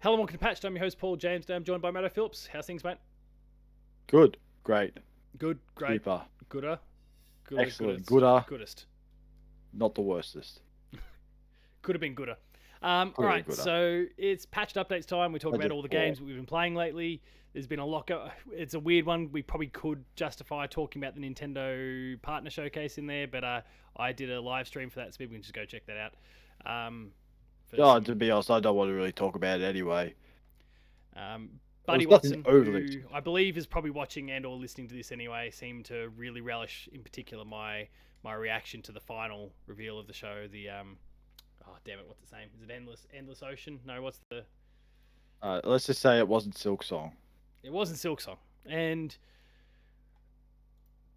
Hello and welcome to Patched. I'm your host, Paul James. Today I'm joined by Matto Phillips. How's things, mate? Good, great, Good, great, super, gooder, gooder, excellent, goodest, gooder, goodest. not the worstest. Could have been gooder. Could All have been right, gooder. so it's patched updates time. We talk about all the Four. games that we've been playing lately. There's been a lot. It's a weird one. We probably could justify talking about the Nintendo partner showcase in there, but I did a live stream for that, so people can just go check that out. To be honest, I don't want to really talk about it anyway. Buddy Watson, who I believe is probably watching and or listening to this anyway, seemed to really relish, in particular, my reaction to the final reveal of the show. The oh damn it, what's its name? Is it Endless Ocean? No, what's the? Let's just say it wasn't Silk Song. It wasn't Silk Song, and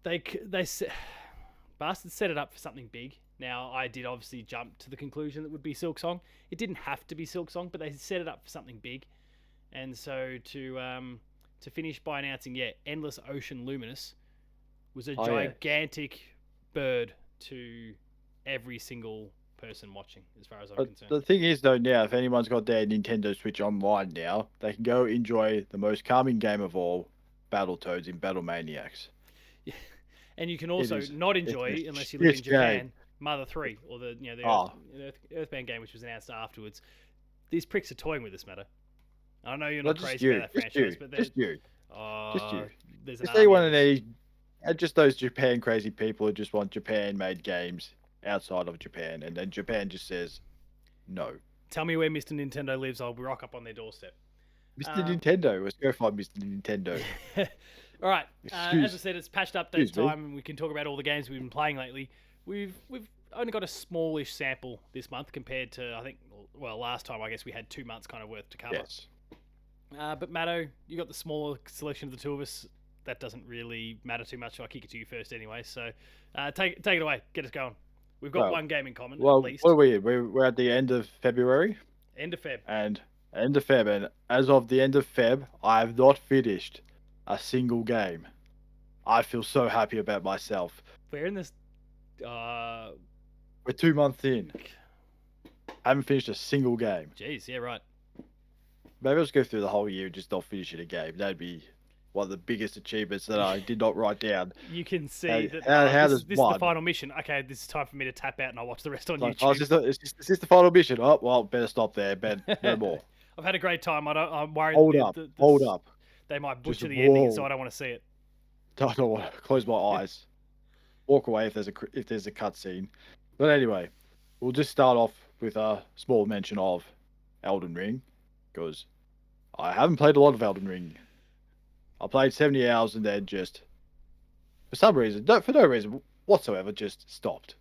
they bastards set it up for something big. Now I did obviously jump to the conclusion that it would be Silk Song. It didn't have to be Silk Song, but they set it up for something big. And so to finish by announcing, Endless Ocean Luminous was a gigantic bird to every single person watching, as far as I'm concerned. The thing is, though, now, if anyone's got their Nintendo Switch online now, they can go enjoy the most calming game of all, Battletoads in Battle Maniacs. Yeah. And you can also not enjoy, unless you live in Japan, Mother 3, or the Earthbound game, which was announced afterwards. These pricks are toying with this matter. I know you're not crazy about that franchise, but just you. There's just anyone in any, and just those Japan crazy people who just want Japan-made games outside of Japan, and then Japan just says no. Tell me where Mr. Nintendo lives. I'll rock up on their doorstep. Mr. Nintendo, let's go find Mr. Nintendo. All right. As I said, it's patched updates time, and we can talk about all the games we've been playing lately. We've only got a smallish sample this month compared to, I think, well, last time I guess we had 2 months kind of worth to cover. Yes. But Matto, you got the smaller selection of the two of us. That doesn't really matter too much, so I'll kick it to you first anyway. So take it away. Get us going. We've got one game in common, at least. What are we? We're at the end of February? End of Feb. And as of the end of Feb, I have not finished a single game. I feel so happy about myself. We're in this... We're 2 months in. I haven't finished a single game. Jeez, yeah, right. Maybe I'll just go through the whole year and just not finishing a game. That'd be one of the biggest achievements that I did not write down. You can see that this is the final mission. Okay, this is time for me to tap out and I'll watch the rest on YouTube. Oh, is this the final mission? Oh, well, better stop there, Ben. No more. I've had a great time. I'm worried. Hold up. They might butcher the ending, so I don't want to see it. I don't want to close my eyes. Walk away if there's a cutscene. But anyway, we'll just start off with a small mention of Elden Ring, because I haven't played a lot of Elden Ring. I played 70 hours and then just, for no reason whatsoever, just stopped.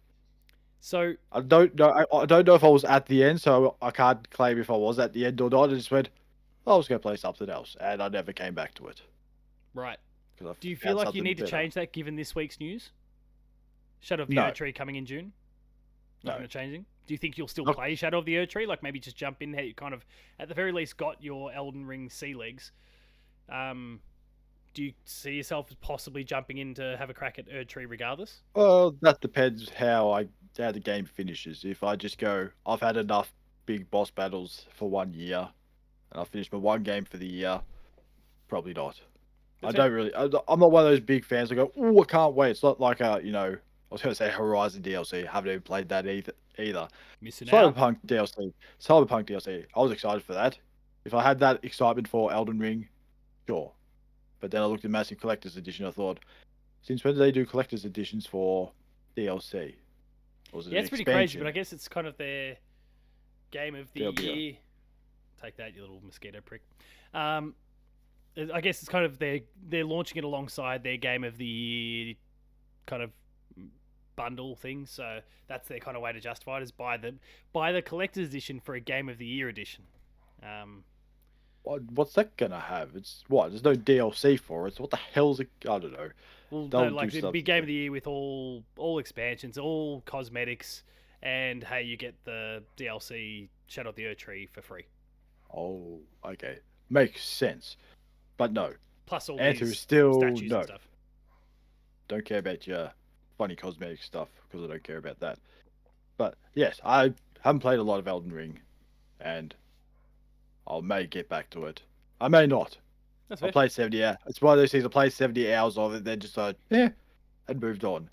So I don't know. I don't know if I was at the end, so I can't claim if I was at the end or not. I just went, I was going to play something else, and I never came back to it. Right. Do you feel like you need to change that given this week's news? Shadow of the Erd Tree coming in June? Nothing changing? Do you think you'll still play Shadow of the Erd Tree? Like maybe just jump in there. You kind of, at the very least, got your Elden Ring sea legs. Do you see yourself possibly jumping in to have a crack at Erd Tree regardless? Well, that depends how the game finishes. If I just go, I've had enough big boss battles for 1 year, and I finished my one game for the year, probably not. I'm not one of those big fans that go, oh, I can't wait. It's not like I was going to say Horizon DLC. I haven't even played that either. Missing Cyberpunk DLC. I was excited for that. If I had that excitement for Elden Ring, sure. But then I looked at Massive Collector's Edition. I thought, since when do they do Collector's Editions for DLC? It's pretty crazy, but I guess it's kind of their game of the year. Take that, you little mosquito prick. I guess it's kind of they're launching it alongside their game of the year kind of bundle thing. So that's their kind of way to justify it, is buy the collector's edition for a game of the year edition. What's that gonna have? There's no DLC for it. So what the hell's it? I don't know. Well, no, like it'd be game of the year with all expansions, all cosmetics, and hey, you get the DLC Shadow of the Erd Tree for free. Oh, okay, makes sense. But no. Plus all these statues and stuff. Don't care about your funny cosmetic stuff because I don't care about that. But yes, I haven't played a lot of Elden Ring, and I may get back to it. I may not. That's I fair. played 70 hours. It's one of those things. I played 70 hours of it, then just like, yeah, and moved on.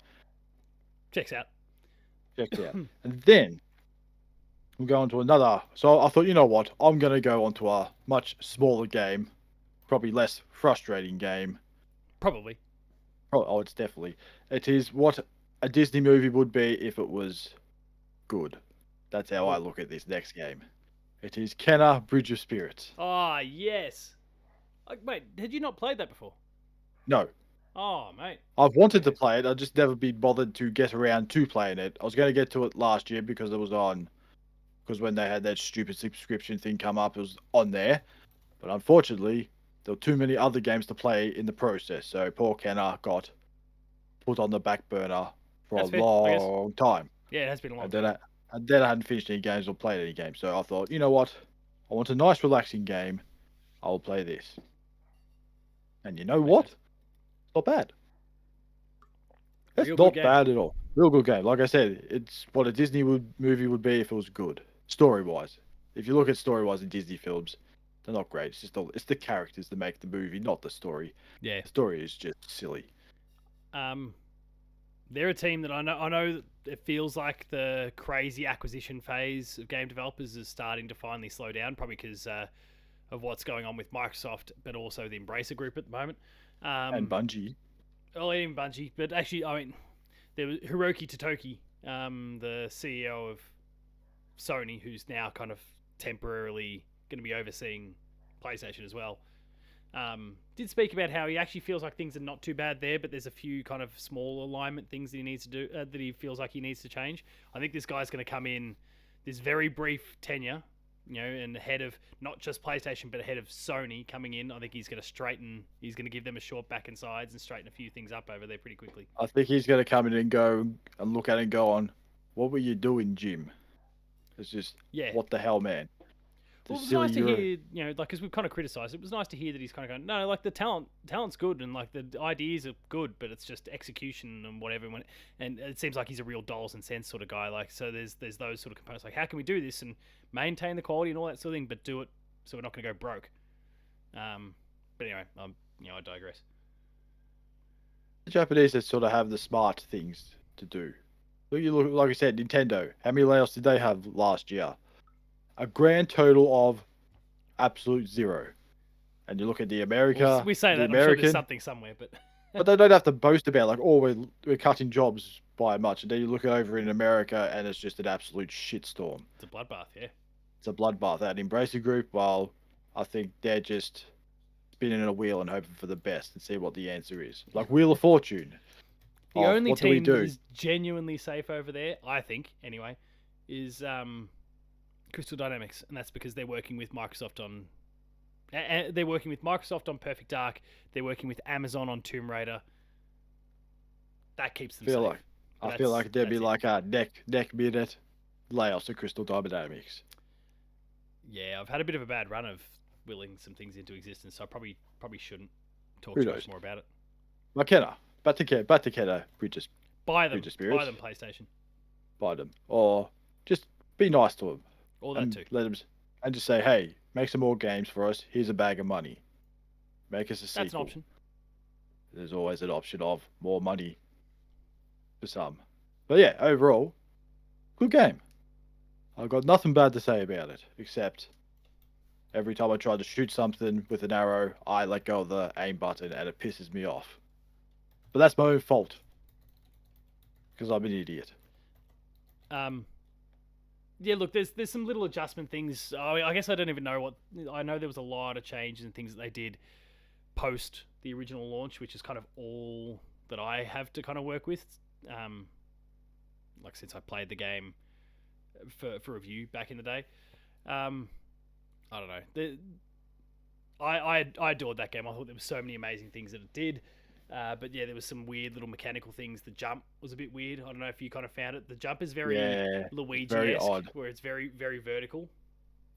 Checks out. Checked out. And then I'm going to another. So I thought, you know what? I'm going to go onto a much smaller game, probably less frustrating game. Probably. Oh, it's definitely. It is what a Disney movie would be if it was good. That's how I Ooh. look at this next game. It is Kenna Bridge of Spirits. Ah, yes. Wait, had you not played that before? No, Oh, mate. I've wanted to play it. I've just never been bothered to get around to playing it. I was going to get to it last year because it was on. Because when they had that stupid subscription thing come up, it was on there. But unfortunately, there were too many other games to play in the process. So poor Kenna got put on the back burner for That's a fair, I guess. long time. Yeah, it has been a long And time. then I hadn't finished any games or played any games. So I thought, you know what? I want a nice, relaxing game. I'll play this. And you know Makes what? sense. It's not bad. It's Real good not game. bad at all. Real good game. Like I said, it's what a Disney movie would be if it was good, story wise. If you look at story wise in Disney films, they're not great. It's just it's the characters that make the movie, not the story. Yeah. The story is just silly. They're a team that I know that it feels like the crazy acquisition phase of game developers is starting to finally slow down, probably because of what's going on with Microsoft, but also the Embracer Group at the moment. And Bungie. Well, even Bungie, but actually, I mean, there was Hiroki Totoki, the CEO of Sony, who's now kind of temporarily going to be overseeing PlayStation as well. Did speak about how he actually feels like things are not too bad there, but there's a few kind of small alignment things that he needs to do, that he feels like he needs to change. I think this guy's going to come in this very brief tenure, and ahead of not just PlayStation, but ahead of Sony coming in. I think he's going to he's going to give them a short back and sides and straighten a few things up over there pretty quickly. I think he's going to come in and go and look at it and go on, what were you doing, Jim? It's just, Yeah. what the hell, man? Well, it was nice to hear, because we've kind of criticised it was nice to hear that he's kind of going, no, like the talent's good and like the ideas are good, but it's just execution and whatever. And it seems like he's a real dollars and cents sort of guy. Like, so there's those sort of components. Like, how can we do this and maintain the quality and all that sort of thing, but do it so we're not going to go broke. But anyway, I digress. The Japanese that sort of have the smart things to do. Look, like I said, Nintendo. How many layoffs did they have last year? A grand total of absolute zero. And you look at the America, We say the that, I'm sure American, there's something somewhere, but but they don't have to boast about like, oh, we're cutting jobs by much. And then you look over in America, and it's just an absolute shitstorm. it's a bloodbath, yeah. It's a bloodbath. That Embracer Group, well, I think they're just spinning a wheel and hoping for the best and see what the answer is. Like Wheel of Fortune. The only what do we team that do? is genuinely safe over there, I think, anyway, is Crystal Dynamics, and that's because they're working with Microsoft on. They're working with Microsoft on Perfect Dark. They're working with Amazon on Tomb Raider. That keeps them safe. I feel like there'd be like a neck minute layoffs at Crystal Dynamics. Yeah, I've had a bit of a bad run of willing some things into existence, so I probably shouldn't talk too much more about it. McKenna, Batakena, Bridges. Buy them. Spirits. Buy them PlayStation. Buy them. Or just be nice to them. All that too. Let them, and just say, hey, make some more games for us. Here's a bag of money. Make us a sequel. That's an option. There's always an option of more money for some. But yeah, overall, good game. I've got nothing bad to say about it, except every time I try to shoot something with an arrow, I let go of the aim button and it pisses me off. But that's my own fault. Because I'm an idiot. Yeah, look, there's some little adjustment things. I guess I don't even know what. I know there was a lot of changes and things that they did post the original launch, which is kind of all that I have to kind of work with. Like since I played the game for review back in the day. I don't know. I adored that game. I thought there were so many amazing things that it did. But yeah, there was some weird little mechanical things. The jump was a bit weird. I don't know if you kind of found it. The jump is very Luigi-esque, very odd, where it's very, very vertical.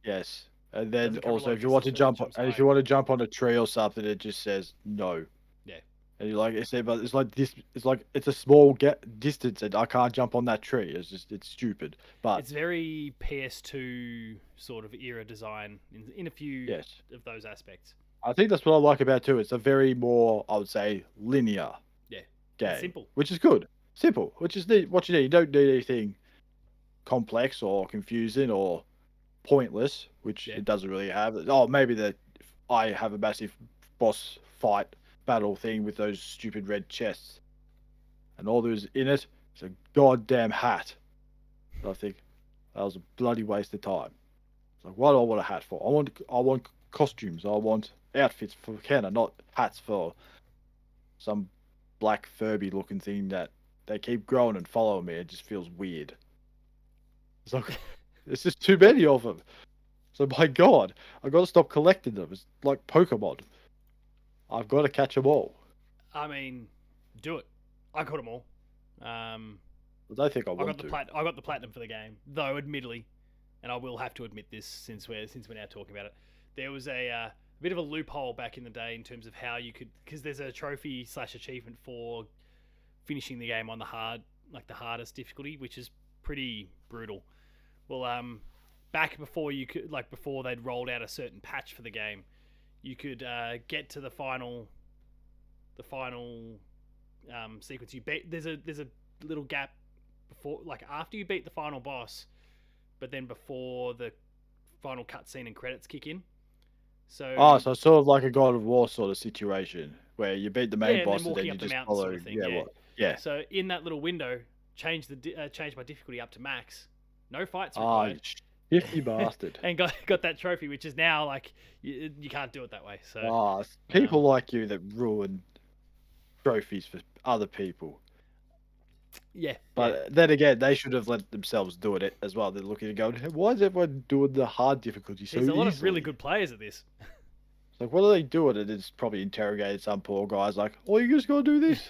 Yes, and then Doesn't cover a also lot if of you want to distance, but it jump, jumps and if high. you want to jump on a tree or something, it just says no. Yeah. And you're like, but it's like this. It's like it's a small distance, and I can't jump on that tree. It's stupid. But It's very PS2 sort of era design in a few yes, of those aspects. I think that's what I like about it too. It's a very more, I would say, linear Yeah, it's game, simple. which is good. Simple, which is what you need. You don't need anything complex or confusing or pointless, which Yeah, it doesn't really have. Oh, maybe that I have a massive boss fight battle thing with those stupid red chests, and all there's in it is a goddamn hat. And I think that was a bloody waste of time. It's like, what do I want a hat for? I want costumes. I want outfits for Kenna, not hats for some black Furby looking thing that they keep growing and following me. It just feels weird. It's like it's just too many of them. So my God, I got to stop collecting them. It's like Pokemon. I've got to catch them all. I mean, do it. I got them all. Um, I don't think I I got want the to. I got the platinum for the game, though. Admittedly, and I will have to admit this since we're now talking about it, there was a bit of a loophole back in the day in terms of how you could, because there's a trophy / achievement for finishing the game on the hardest difficulty, which is pretty brutal. Well, back before you could, before they'd rolled out a certain patch for the game, you could get to the final sequence. There's a little gap before, like after you beat the final boss, but then before the final cutscene and credits kick in. So Oh, so it's sort of like a God of War sort of situation where you beat the yeah, main and then boss and then walking you up the just mountain follow. sort of thing. Yeah, Yeah. what? Yeah. So in that little window, change my difficulty up to max. No fights Ah, required. shifty bastard. And got that trophy, which is now like you can't do it that way. So Ah, it's um, people like you that ruin trophies for other people. yeah, yeah. But then again, they should have let themselves do it as well. They're looking and going, "Hey, why is everyone doing the hard difficulty so There's a lot of really easily?" good players at this. It's like, what are they doing? And it's probably interrogated some poor guys like, "Oh, you just gotta do this."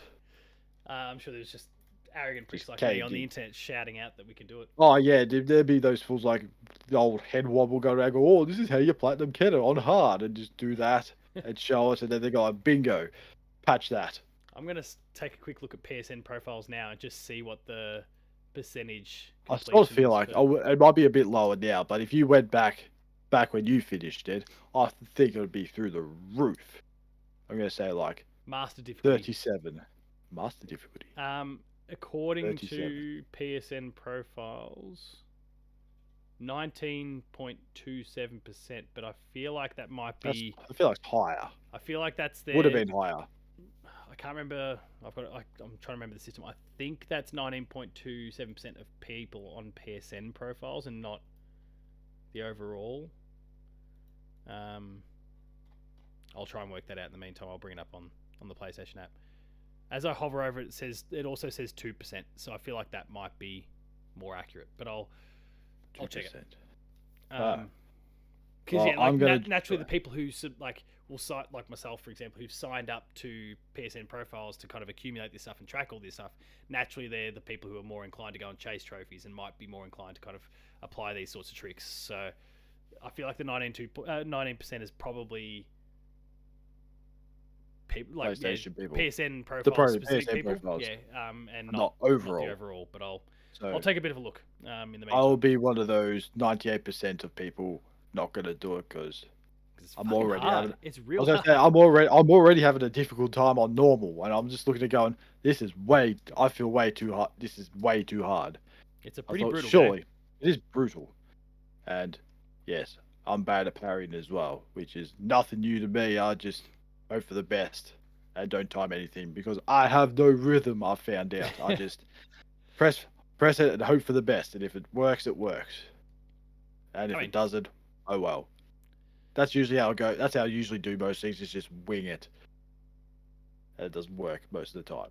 I'm sure there's just arrogant pricks Just like me on caved the in. internet shouting out that we can do it. Oh yeah, there'd be those fools like the old head wobble go around, go, "Oh, this is how you platinum Kenna on hard," and just do that and show it, and then they go, like, "Bingo, patch that." I'm gonna take a quick look at PSN profiles now and just see what the percentage I sort of completion feel is like for. it might be a bit lower now, but if you went back when you finished it, I think it would be through the roof. I'm gonna say like Master difficulty. 37 master difficulty. According 37. to PSN profiles, 19.27%. But I feel like that might be. I feel like it's higher. I feel like that's Would have their. been higher. I can't remember. I'm trying to remember the system. I think that's 19.27% of people on PSN profiles and not the overall. I'll try and work that out in the meantime. I'll bring it up on the PlayStation app. As I hover over it, it also says 2%. So I feel like that might be more accurate. But I'll check it. 2%. Because Well, I'm gonna naturally the people who will cite, like myself for example, who've signed up to PSN profiles to kind of accumulate this stuff and track all this stuff, naturally they're the people who are more inclined to go and chase trophies and might be more inclined to kind of apply these sorts of tricks. So I feel like the 19% is probably people like PlayStation people. PSN The profiles, specific PSN people, profiles. and Not not overall. the overall. But I'll So take a bit of a look in the meantime. I'll be one of those 98% of people not gonna do it because It's I'm fucking already hard. having. It's I real was gonna hard. say I'm already having a difficult time on normal, and I'm just looking at going, this is way. I feel way too hard. This is way too hard. It's a I pretty thought brutal surely game. it is brutal, and yes, I'm bad at parrying as well, which is nothing new to me. I just hope for the best and don't time anything because I have no rhythm. I found out. I just press it and hope for the best, and if it works, it works, and if I it mean, doesn't, oh well. That's usually how I go. That's how I usually do most things. Is just wing it. And it doesn't work most of the time.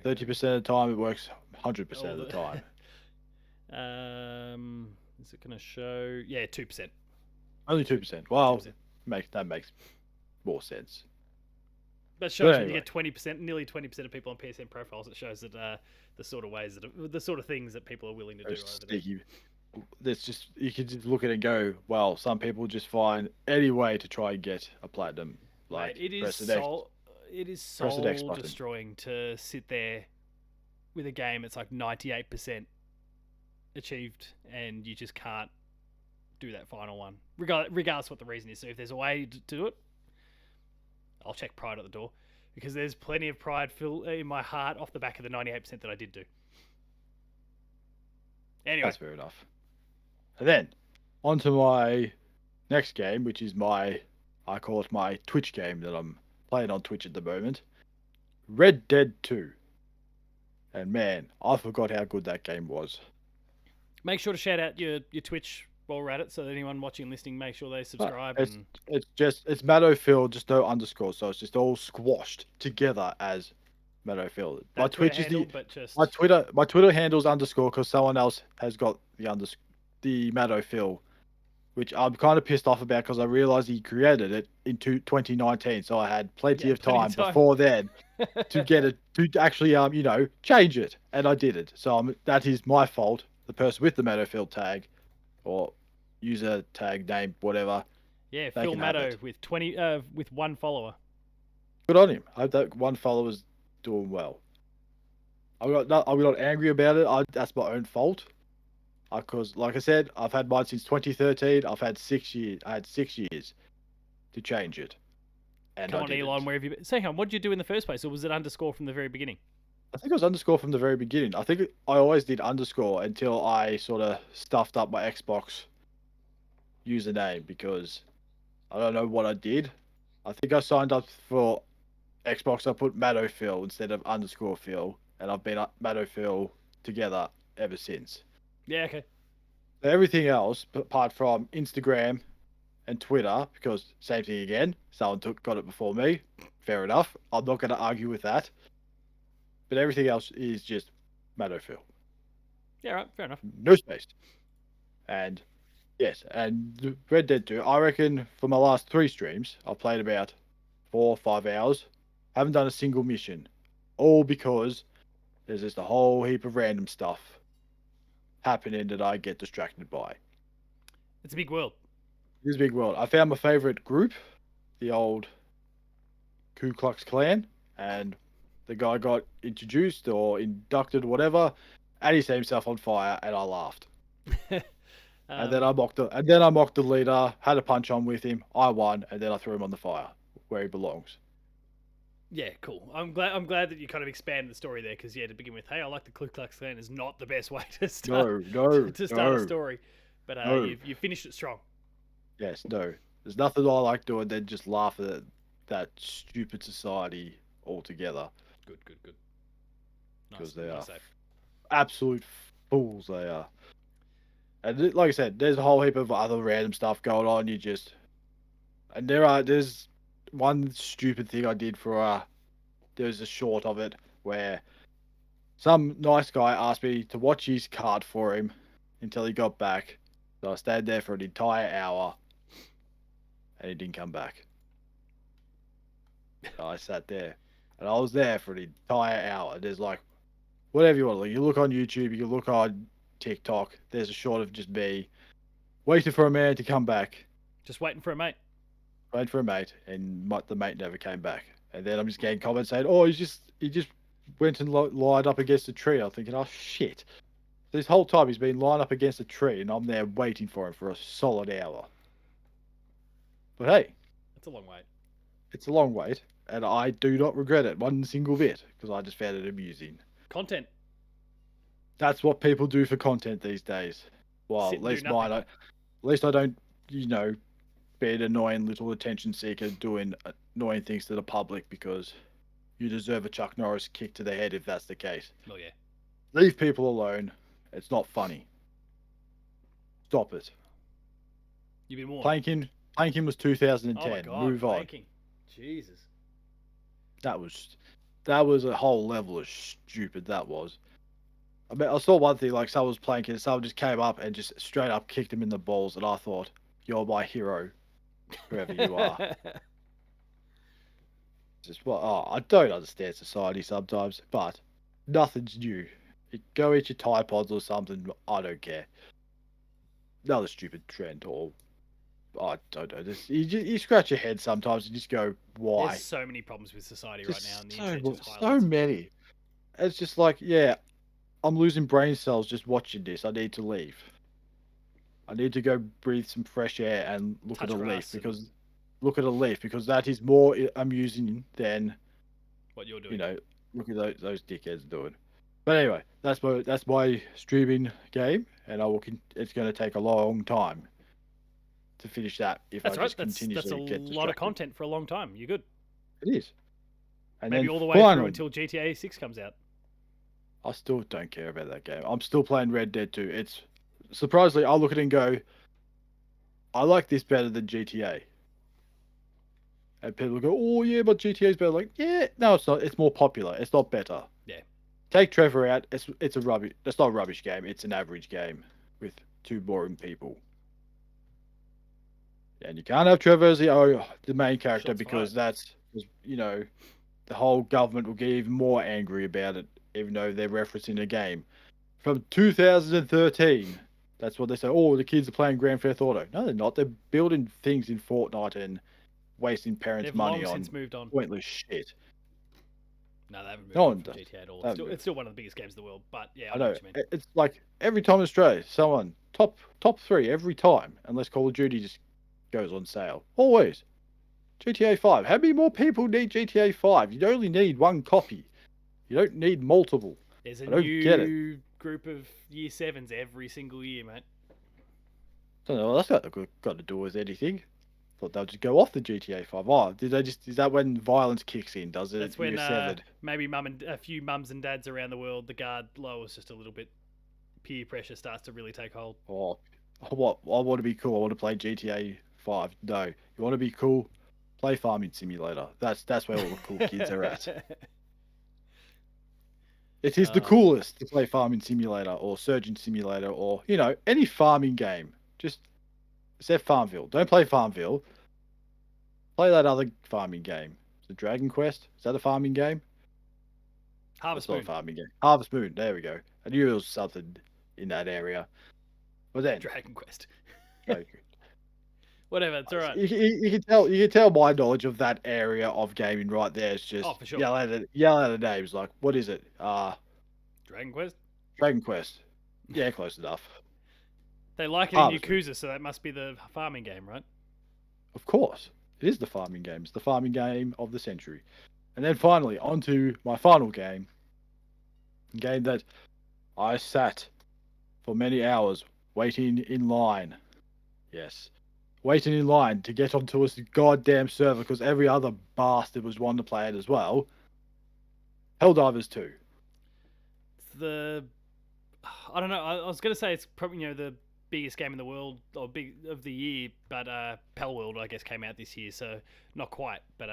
30% of the time it works. 100% of the time. Is it going to show? Yeah, 2%. Only 2%. Well, 2%. that makes more sense. That shows when anyway. you get 20%, nearly 20% of people on PSN profiles. It shows that the sort of ways the sort of things that people are willing to do over there. There's just you can just look at it and go, well, some people just find any way to try and get a platinum. Like Mate, it is press the next. it is Press the X soul button. destroying to sit there with a game that's like 98% achieved, and you just can't do that final one, regardless what the reason is. So if there's a way to do it, I'll check pride at the door, because there's plenty of pride in my heart off the back of the 98% that I did do. Anyway, That's fair enough. And then, on to my next game, which is I call it my Twitch game that I'm playing on Twitch at the moment. Red Dead 2. And man, I forgot how good that game was. make sure to shout out your Twitch while we're at it, so that anyone watching and listening, make sure they subscribe. It's Matto Phil, just no underscore, so it's just all squashed together as Matto Phil. My Twitch is my Twitter handle's underscore because someone else has got the Matto Phil, which I'm kind of pissed off about because I realized he created it in 2019, so I had plenty of time before then to get it to actually change it, and I did it. So that is my fault. The person with the Matto Phil tag or user tag name, whatever. Yeah, Phil Matto with 1 follower. Good on him. I hope that 1 follower's doing well. I'm not angry about it. That's my own fault. Because, like I said, I've had mine since 2013. I've had 6 years. I had 6 years to change it. And Come on, Elon, where have you been? Say, what did you do in the first place, or was it underscore from the very beginning? I think it was underscore from the very beginning. I think I always did underscore until I sort of stuffed up my Xbox username because I don't know what I did. I think I signed up for Xbox. I put Matto Phil instead of underscore Phil, and I've been Matto Phil together ever since. Yeah, okay. Everything else, apart from Instagram and Twitter, because same thing again, someone got it before me. Fair enough. I'm not going to argue with that. But everything else is just Matto Phil. Yeah, right. Fair enough. No space. And yes, and Red Dead 2, I reckon for my last 3 streams, I've played about 4 or 5 hours. Haven't done a single mission. All because there's just a whole heap of random stuff happening that I get distracted by. It's a big world. It is a big world. I found my favorite group, the old Ku Klux Klan, and the guy got introduced or inducted, whatever, and he set himself on fire, and I laughed. And then I mocked the leader, had a punch on with him, I won, and then I threw him on the fire where he belongs. Yeah, cool. I'm glad that you kind of expanded the story there, because to begin with, hey, I like the Ku Klux Klan is not the best way to start a story, but you finished it strong. Yes, no. There's nothing I like doing than just laugh at that stupid society altogether. Good. Because they are absolute fools, they are. And like I said, there's a whole heap of other random stuff going on. And there's one stupid thing I did there's a short of it where some nice guy asked me to watch his cart for him until he got back. So I stayed there for an entire hour and he didn't come back. So I sat there and I was there for an entire hour. There's like, whatever you want to look. You look on YouTube, you look on TikTok, there's a short of just me waiting for a man to come back. Just waiting for a mate. Waiting for a mate, and the mate never came back. And then I'm just getting comments saying, "Oh, he just went and lined up against a tree." I'm thinking, "Oh shit!" This whole time he's been lined up against a tree, and I'm there waiting for him for a solid hour. But hey, it's a long wait. It's a long wait, and I do not regret it one single bit because I just found it amusing. Content. That's what people do for content these days. Well, at least I don't, be an annoying little attention seeker doing annoying things to the public because you deserve a Chuck Norris kick to the head if that's the case. Oh yeah. Leave people alone. It's not funny. Stop it. You've been warned. Planking was 2010. Oh my God, Move on. planking. Jesus. That was a whole level of stupid. That was. I mean, I saw one thing like someone was planking, and someone just came up and just straight up kicked him in the balls, and I thought, "You're my hero, whoever you are." I don't understand society sometimes, but nothing's new. Go eat your Tide Pods or something. I don't care. Another stupid trend or I don't know. You scratch your head sometimes and just go, There's why? so many problems with society right now, and Just the so internet just so highlights it. many. It's just like, yeah, I'm losing brain cells just watching this. I need to leave. I need to go breathe some fresh air and Touch grass and look at a leaf because that is more amusing than what you're you doing. know look at those dickheads doing. But anyway, that's my streaming game, and it's going to take a long time to finish that if I That's right. just That's a continuously get lot of distracted. content for a long time. You're good. It is, and Maybe then all the way through finally, until GTA 6 comes out. I still don't care about that game. I'm still playing Red Dead 2. It's surprisingly, I'll look at it and go, I like this better than GTA. And people go, oh yeah, but GTA is better. Like, yeah, no, it's not. It's more popular. It's not better. Yeah. Take Trevor out. It's a rubbish. That's not a rubbish game. It's an average game with two boring people. And you can't have Trevor as the main character Shots because fired. the whole government will get even more angry about it, even though they're referencing a game from 2013. That's what they say. Oh, the kids are playing Grand Theft Auto. No, they're not. They're building things in Fortnite and wasting parents' They've money long on since moved on. pointless shit. No, they haven't No moved on one from does. GTA at all. They haven't It's moved. still one of the biggest games in the world. But yeah, I I know know. what you mean. It's like every time in Australia, someone top three every time, unless Call of Duty just goes on sale. Always. GTA 5. How many more people need GTA 5? You only need one copy. You don't need multiple. There's a I don't get it. new group of year sevens every single year, mate. I don't know. That's got to do with anything. Thought they'll just go off the GTA 5. Oh, did they just? Is that when violence kicks in? Does it? That's when Year 7. maybe a few mums and dads around the world, the guard lowers just a little bit. Peer pressure starts to really take hold. Oh, what? I want to be cool. I want to play GTA 5. No, you want to be cool? Play Farming Simulator. That's where all the cool kids are at. It is the uh, coolest to play Farming Simulator or Surgeon Simulator or any farming game. Just except Farmville. Don't play Farmville. Play that other farming game. The Dragon Quest. Is that a farming game? That's Harvest not a Moon. farming game. Harvest Moon. There we go. I knew it was something in that area. But then, Dragon Quest. like, Whatever, it's alright. you can tell my knowledge of that area of gaming right there. It's just Oh, for sure. yell at the names. Like, what is it? Dragon Quest? Dragon Quest. Yeah, close enough. They like it in Harvest Moon. Yakuza, so that must be the farming game, right? Of course, it is the farming game. It's the farming game of the century. And then finally, on to my final game. A game that I sat for many hours waiting in line. Yes. Waiting in line to get onto a goddamn server because every other bastard was wanting to play it as well. Helldivers 2. I don't know. I was gonna say it's probably the biggest game in the world or big of the year, but Pal World I guess came out this year, so not quite. But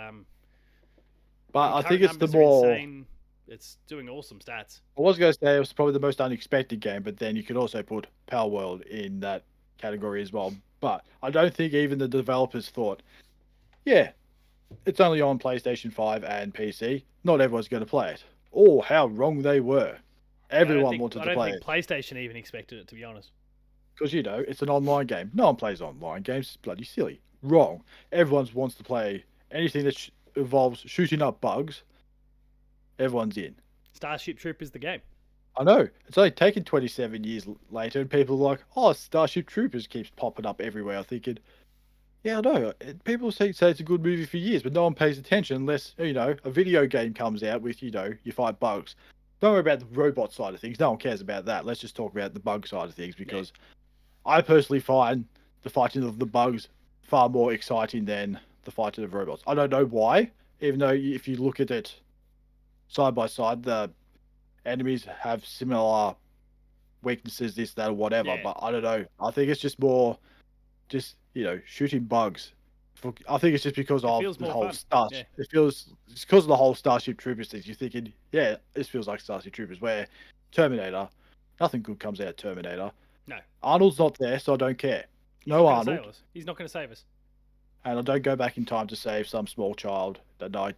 But the I think current it's the numbers are more. insane. It's doing awesome stats. I was going to say it was probably the most unexpected game, but then you could also put Power World in that category as well. But I don't think even the developers thought, yeah, it's only on PlayStation 5 and PC. Not everyone's going to play it. Oh, how wrong they were. Everyone wanted I to don't play think it PlayStation even expected it, to be honest. because, it's an online game. No one plays online games. It's bloody silly. Wrong. Everyone wants to play anything that involves shooting up bugs. Everyone's in. Starship Troopers the game. I know. It's only taken 27 years later, and people are like, oh, Starship Troopers keeps popping up everywhere. I'm thinking, yeah, I know. People say it's a good movie for years, but no one pays attention unless, a video game comes out with, you fight bugs. Don't worry about the robot side of things. No one cares about that. Let's just talk about the bug side of things because I personally find the fighting of the bugs far more exciting than the fighting of robots. I don't know why, even though if you look at it side by side, the enemies have similar weaknesses, this, that, or whatever. Yeah. But I don't know. I think it's just more, shooting bugs. I think it's just because of feels the more whole fun. Star. Yeah. It's because of the whole Starship Troopers thing. You're thinking, yeah, this feels like Starship Troopers. Where Terminator, nothing good comes out of Terminator. No. Arnold's not there, so I don't care. He's No not gonna Arnold, save us. He's not going to save us. and I don't go back in time to save some small child that I,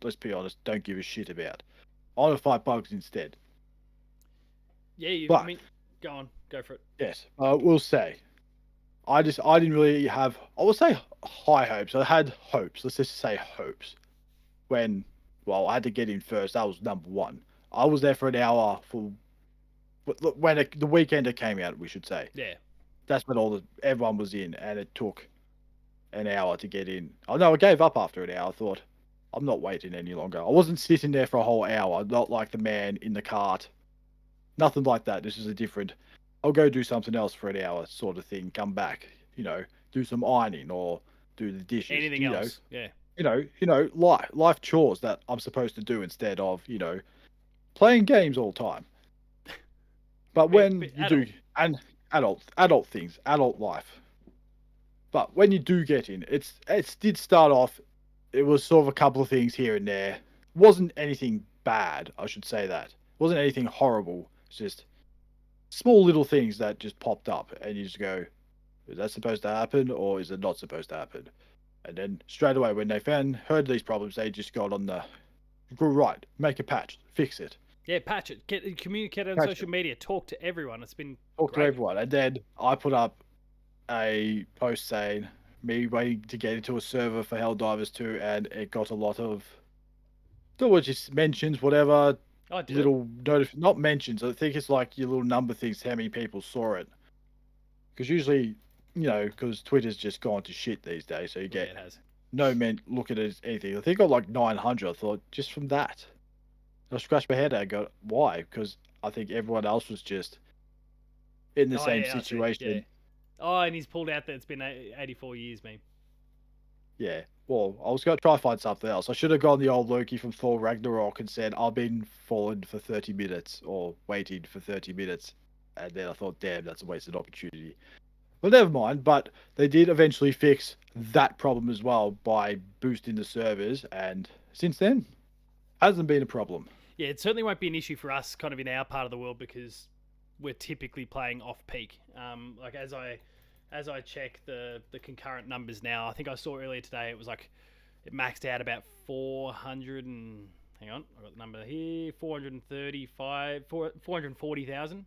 let's be honest, don't give a shit about. I want to fight bugs instead. Yeah, But I mean, go on, go for it. yes, I will say, I didn't really have, I would say, high hopes. I had hopes. Let's just say hopes. When, well, I had to get in first. That was number one. I was there for an hour for when the weekend it came out. We should say Yeah. that's when everyone was in, and it took an hour to get in. Oh no, I gave up after an hour. I thought I'm not waiting any longer. I wasn't sitting there for a whole hour. Not like the man in the cart. Nothing like that. This is a different. I'll go do something else for an hour, sort of thing. Come back, do some ironing or do the dishes. Anything else? Yeah. Life chores that I'm supposed to do instead of playing games all the time. But when you adult. do, and adult things, adult life. But when you do get in, it did start off. It was sort of a couple of things here and there. Wasn't anything bad, I should say that. Wasn't anything horrible. It's just small little things that just popped up, and you just go, "Is that supposed to happen, or is it not supposed to happen?" And then straight away, when they heard these problems, they just got on go right, make a patch, fix it. Yeah, patch it. Communicate on Patch social media. Talk to everyone. It's been Talk to great. everyone. And then I put up a post saying me waiting to get into a server for Helldivers 2, and it got a lot of still what just mentions, whatever, I did. little not mentions. I think it's like your little number things, how many people saw it. Because usually, because Twitter's just gone to shit these days, so you get it has. no men look at it as anything. I think I got like 900. I thought just from that. I scratched my head and I go, why? Because I think everyone else was just in the same situation. Yeah. Oh, and he's pulled out that it's been 84 years, meme. Yeah. Well, I was going to try to find something else. I should have gone the old Loki from Thor Ragnarok and said, I've been fallen for 30 minutes or waiting for 30 minutes. And then I thought, damn, that's a wasted opportunity. Well, never mind. But they did eventually fix that problem as well by boosting the servers. And since then, hasn't been a problem. Yeah, it certainly won't be an issue for us kind of in our part of the world because we're typically playing off peak. Like as I check the concurrent numbers now, I think I saw earlier today it was like it maxed out about 400 and hang on, I got the number here, 440,000.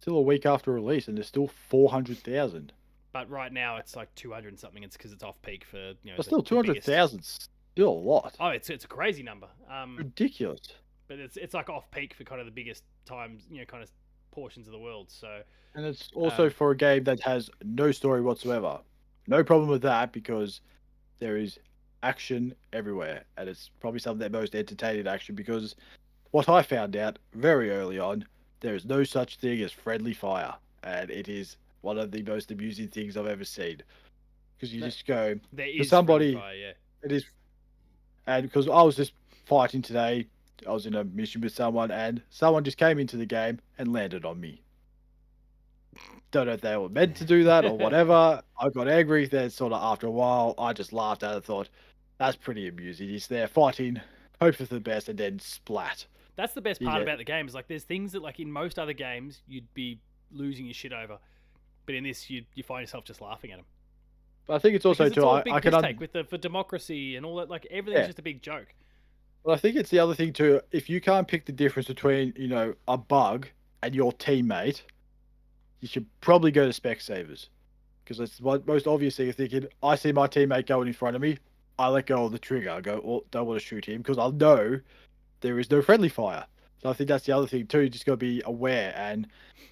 Still a week after release, and there's still 400,000. But right now it's like 200 and something. It's because it's off peak for But still 200,000. Still a lot. Oh, it's a crazy number. Ridiculous. But it's like off peak for kind of the biggest times, kind of portions of the world. So. And it's also for a game that has no story whatsoever. No problem with that because there is action everywhere, and it's probably some of the most entertaining action because what I found out very early on, there is no such thing as friendly fire, and it is one of the most amusing things I've ever seen. Because you just go there is somebody, fire, yeah. It is, and because I was just fighting today, I was in a mission with someone, and someone just came into the game and landed on me. Don't know if they were meant to do that or whatever. I got angry. Then sort of after a while, I just laughed at it and thought, that's pretty amusing. He's there fighting, hope for the best, and then splat. That's the best part about the game is like there's things that like in most other games you'd be losing your shit over, but in this you find yourself just laughing at them. But I think it's also too. I can take with for democracy and all that. Like everything's just a big joke. Well, I think it's the other thing too. If you can't pick the difference between a bug and your teammate, you should probably go to Specsavers because it's the most obvious thing. You're thinking, I see my teammate going in front of me, I let go of the trigger. I go, oh, don't want to shoot him because I know there is no friendly fire. So I think that's the other thing too. You just got to be aware and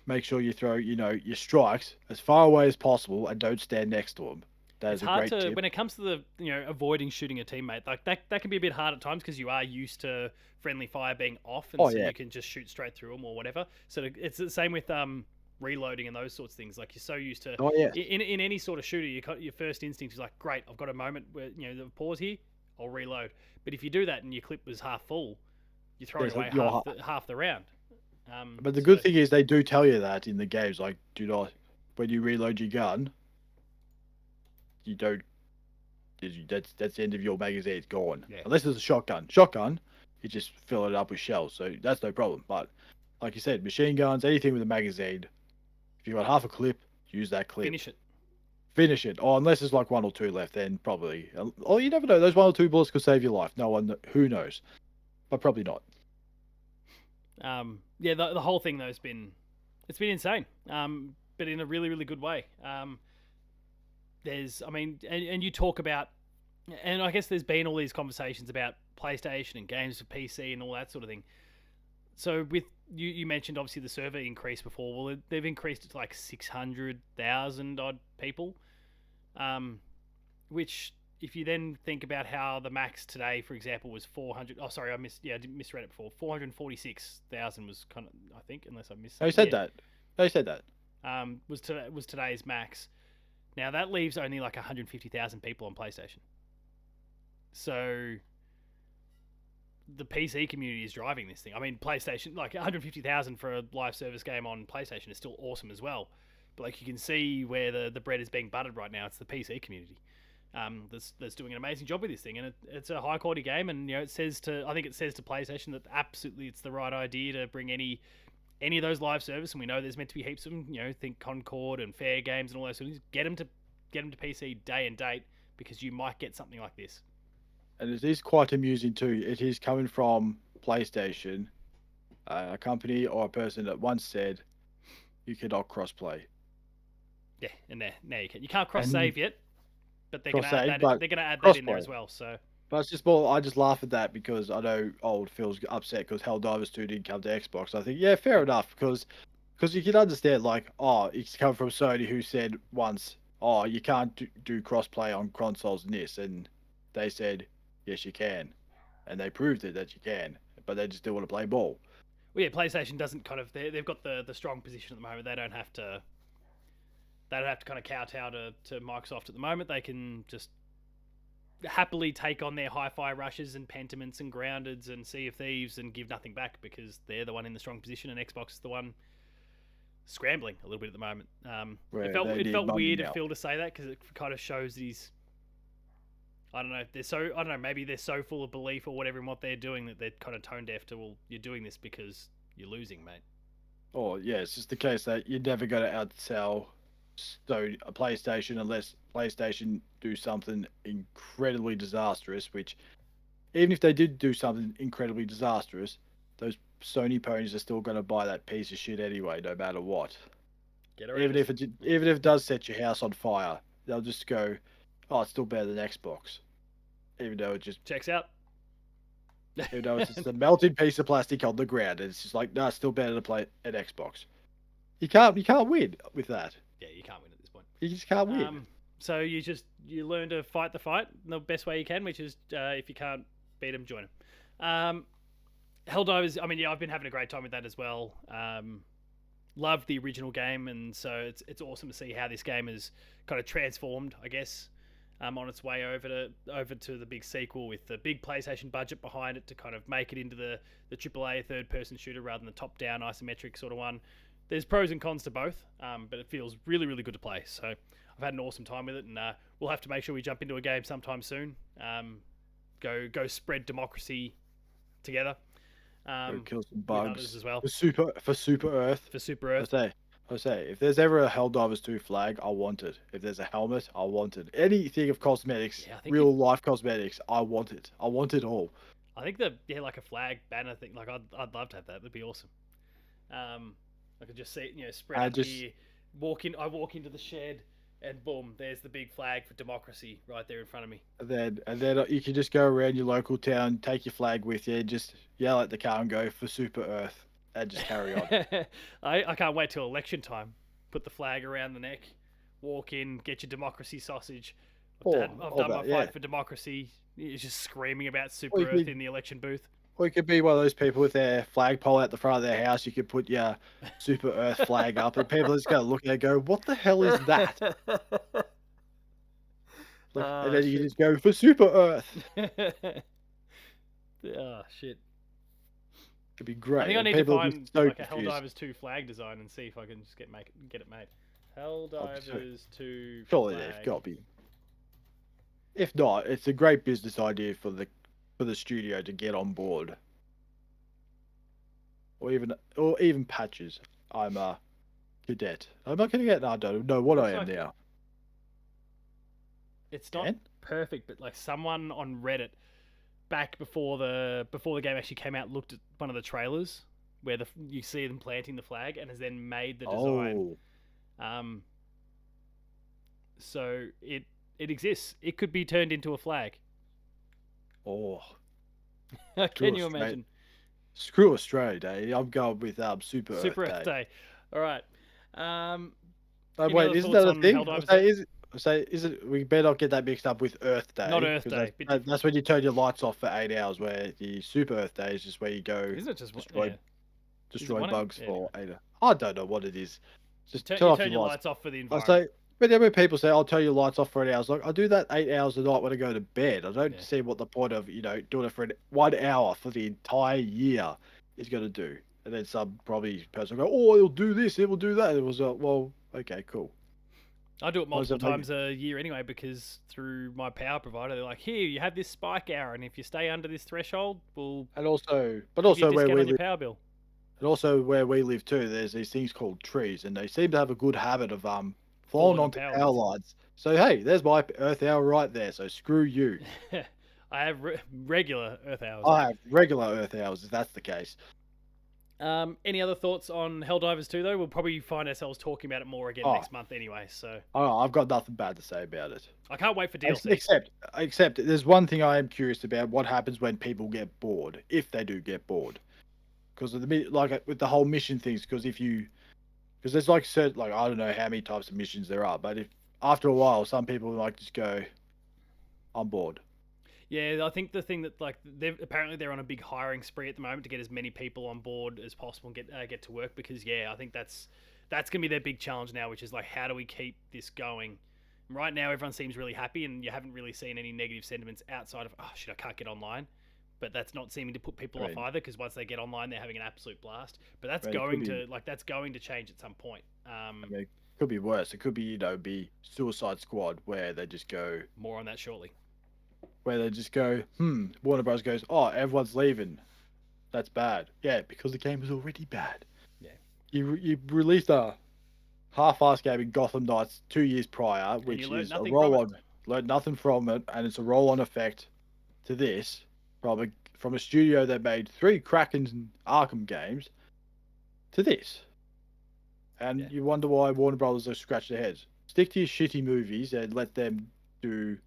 make sure you throw, your strikes as far away as possible and don't stand next to them. It's hard to when it comes to the avoiding shooting a teammate. Like that can be a bit hard at times because you are used to friendly fire being off, and you can just shoot straight through them or whatever. So it's the same with reloading and those sorts of things. Like you're so used to in any sort of shooter, your first instinct is like, great, I've got a moment where the pause here, I'll reload. But if you do that and your clip was half full, you throw it away half the round. But the good thing is they do tell you that in the games. Like, do not when you reload your gun, you don't. That's the end of your magazine. It's gone. Yeah. Unless it's a shotgun. Shotgun, you just fill it up with shells, so that's no problem. But like you said, machine guns, anything with a magazine, if you got half a clip, use that clip. Finish it. Oh, unless there's like one or two left, then probably. Oh, you never know. Those one or two bullets could save your life. No one, who knows? But probably not. Yeah, the whole thing though it's been insane. but in a really, really good way. There's, I mean, and you talk about, and I guess there's been all these conversations about PlayStation and games for PC and all that sort of thing. So with you mentioned obviously the server increase before. Well, they've increased it to like 600,000 odd people, which if you then think about how the max today, for example, was 400. Oh, sorry, I misread it before. 446,000 was kind of, I think, unless I missed. Who said that? Who said that? Was today's max. Now that leaves only like 150,000 people on PlayStation. So the PC community is driving this thing. I mean, PlayStation, like 150,000 for a live service game on PlayStation is still awesome as well. But like you can see where the bread is being buttered right now. It's the PC community that's doing an amazing job with this thing, and it's a high quality game. And I think it says to PlayStation that absolutely it's the right idea to bring any of those live service, and we know there's meant to be heaps of them. Think Concord and Fair Games and all those things. Get them to PC day and date, because you might get something like this. And it is quite amusing too. It is coming from PlayStation, a company or a person that once said you cannot crossplay. Yeah, and now you can. You can't cross save yet, but they're going to add that in there as well. So, but it's just more. I just laugh at that because I know old Phil's upset because Helldivers 2 didn't come to Xbox. I think fair enough, because you can understand it's come from Sony, who said once, you can't do crossplay on consoles and this, and they said yes you can, and they proved it that you can, but they just still want to play ball. Well, yeah, PlayStation doesn't they've got the strong position at the moment. They don't have to kind of kowtow to Microsoft at the moment. They can just happily take on their hi-fi rushes and Pentiments and Groundeds and Sea of Thieves and give nothing back, because they're the one in the strong position and Xbox is the one scrambling a little bit at the moment. It felt weird of Phil to say that, because it kind of shows that he's, I don't know, maybe they're so full of belief or whatever in what they're doing that they're kind of tone deaf to, well, you're doing this because you're losing, mate. Oh yeah, it's just the case that you're never going to outsell a PlayStation unless PlayStation do something incredibly disastrous, which even if they did do something incredibly disastrous, those Sony ponies are still going to buy that piece of shit anyway, no matter what. Even if it does set your house on fire, they'll just go, oh, it's still better than Xbox, even though it just checks out. Even though it's just a melted piece of plastic on the ground, and it's just like, no, it's still better to play an Xbox. You can't win with that. Yeah, you can't win at this point. You just can't win. So you learn to fight the fight the best way you can, which is if you can't beat them, join them. Helldivers, I mean, yeah, I've been having a great time with that as well. Loved the original game, and so it's awesome to see how this game has kind of transformed, I guess, on its way over to the big sequel with the big PlayStation budget behind it to kind of make it into the AAA third-person shooter rather than the top-down isometric sort of one. There's pros and cons to both, but it feels really, really good to play. So I've had an awesome time with it, and we'll have to make sure we jump into a game sometime soon. Go spread democracy together. Go kill some bugs as well. For Super Earth. For Super Earth. I say, if there's ever a Helldivers 2 flag, I want it. If there's a helmet, I want it. Anything of cosmetics, real life cosmetics, I want it. I want it all. I think like a flag banner thing. Like I'd love to have that. That'd be awesome. I could just see it, spread out here. I walk into the shed, and boom, there's the big flag for democracy right there in front of me. And then you can just go around your local town, take your flag with you, just yell at the car and go for Super Earth, and just carry on. I can't wait till election time. Put the flag around the neck, walk in, get your democracy sausage. I've done my fight for democracy. You're just screaming about Super Earth in the election booth. Or you could be one of those people with their flagpole out the front of their house. You could put your Super Earth flag up, and people are just going to look at it and go, what the hell is that? And then you just go for Super Earth. Oh, shit. It'd be great. I think I need to find a Helldivers 2 flag design and see if I can just get it made. Helldivers 2 flag. Surely they've got to be. If not, it's a great business idea for the studio to get on board, or even patches. I'm a cadet. I'm not cadet. I don't know what I am now. It's not perfect, but like someone on Reddit back before the game actually came out looked at one of the trailers where you see them planting the flag and has then made the design. Um, so it exists. It could be turned into a flag. Oh, Can screw you Australia. imagine? Screw Australia Day. I'm going with Super Earth Super Earth Day. Day. All right. Um, Oh any wait, other isn't thoughts that a on thing? Helldivers though? I say, is it? We better not get that mixed up with Earth Not Day Earth because Day. Bit different. that's when you turn your lights off for 8 hours. Where the Super Earth Day is just where you go Isn't it just one? destroy Yeah. Is it destroy one? bugs Yeah. for Anyway, 8 hours. I don't know what it is. you Just turn turn you off turn your your lights. lights off for the I environment. say, but then when people say, "I'll turn your lights off for 8 hours," like I do that 8 hours a night when I go to bed. I don't Yeah. see what the point of doing it for 1 hour for the entire year is going to do. And then some probably person will go, "Oh, it'll do this, it will do that." It was well, okay, cool. I do it What does multiple it make? times a year anyway because through my power provider, they're like, here, you have this spike hour, and if you stay under this threshold, we'll And also, but give you a also where discount we on your live, power bill. and also where we live too, there's these things called trees, and they seem to have a good habit of falling Falling on onto power power lines. lines. So hey, there's my Earth hour right there. So screw you. I have regular Earth hours. I have regular Earth hours if that's the case. Any other thoughts on Helldivers 2, though? We'll probably find ourselves talking about it more again Oh, next month anyway, so I've got nothing bad to say about it. I can't wait for DLC. Except there's one thing I am curious about: what happens when people get bored, if they do get bored, because of with the whole mission things. Because there's like certain, like I don't know how many types of missions there are, but if after a while some people like just go, I'm bored. Yeah, I think the thing that like they're on a big hiring spree at the moment to get as many people on board as possible and get to work because I think that's gonna be their big challenge now, which is like how do we keep this going? Right now, everyone seems really happy, and you haven't really seen any negative sentiments outside of oh shit, I can't get online. But that's not seeming to put people I off mean, either because once they get online, they're having an absolute blast. But that's going to change at some point. I mean, it could be worse. It could be be Suicide Squad where they just go, More on that shortly. Warner Bros goes, oh, everyone's leaving. That's bad. Yeah, because the game was already bad. Yeah. You released a half-assed game in Gotham Knights 2 years prior, And you which learn is a nothing from it. roll-on. Learned nothing from it, and it's a roll-on effect to this from a studio that made 3 Kraken Arkham games to this. And you wonder why Warner Brothers are scratching their heads. Stick to your shitty movies and let them do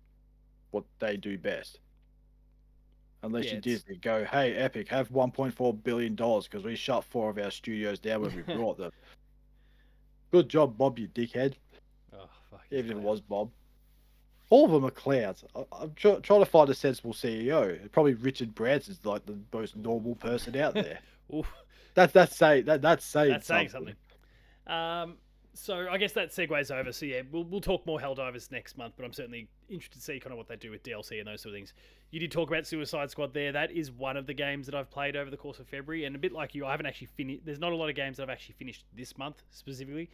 what they do best. Unless you Disney go, hey, Epic, have $1.4 billion because we shut 4 of our studios down when we brought them. Good job, Bob, you dickhead. Oh, fuck. Even if it was Bob. All of them are clowns. I'm trying to find a sensible CEO. Probably Richard Branson's like the most normal person out there. That's saying something. So I guess that segues over. So yeah, we'll talk more Helldivers next month, but I'm certainly interested to see kind of what they do with DLC and those sort of things. You did talk about Suicide Squad there. That is one of the games that I've played over the course of February, and a bit like you, I haven't actually finished. There's not a lot of games that I've actually finished this month specifically.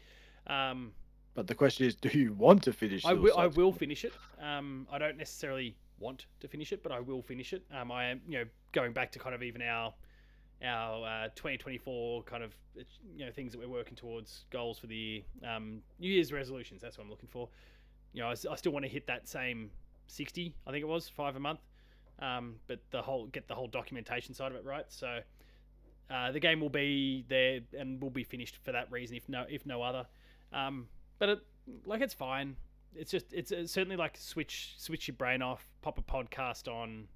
But the question is, do you want to finish? I will finish it. I don't necessarily want to finish it, but I will finish it. I am going back to kind of even our 2024 kind of things that we're working towards, goals for the year, New Year's resolutions. That's what I'm looking for. I still want to hit that same 60. I think it was 5 a month. But get the whole documentation side of it right. So the game will be there and will be finished for that reason, if no other. But it's fine. It's certainly like switch your brain off, pop a podcast on,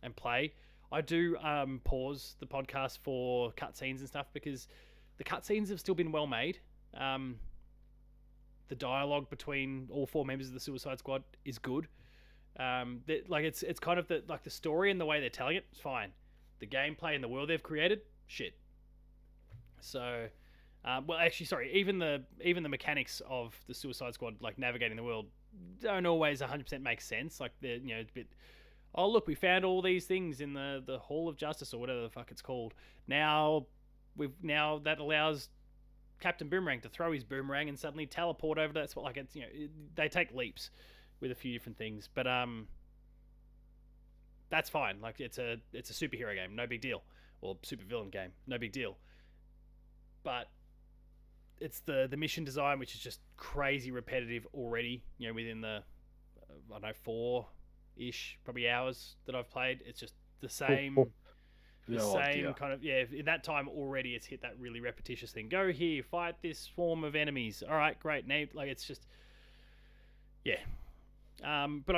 and play. I do pause the podcast for cutscenes and stuff because the cutscenes have still been well made. The dialogue between all 4 members of the Suicide Squad is good. It's kind of the story and the way they're telling it is fine. The gameplay and the world they've created, shit. So, even the mechanics of the Suicide Squad, like navigating the world, don't always 100% make sense. Like they're a bit. Oh look, we found all these things in the Hall of Justice or whatever the fuck it's called. Now that allows Captain Boomerang to throw his boomerang and suddenly teleport over. That's what they take leaps with a few different things, but that's fine. Like it's a superhero game, no big deal, or supervillain game, no big deal. But it's the mission design which is just crazy repetitive already. Within the 4-ish probably hours that I've played, it's just the same. The Oh same dear. kind of, yeah, in that time already it's hit that really repetitious thing. Go here, fight this swarm of enemies. All right, great. Name, like, it's just, yeah. But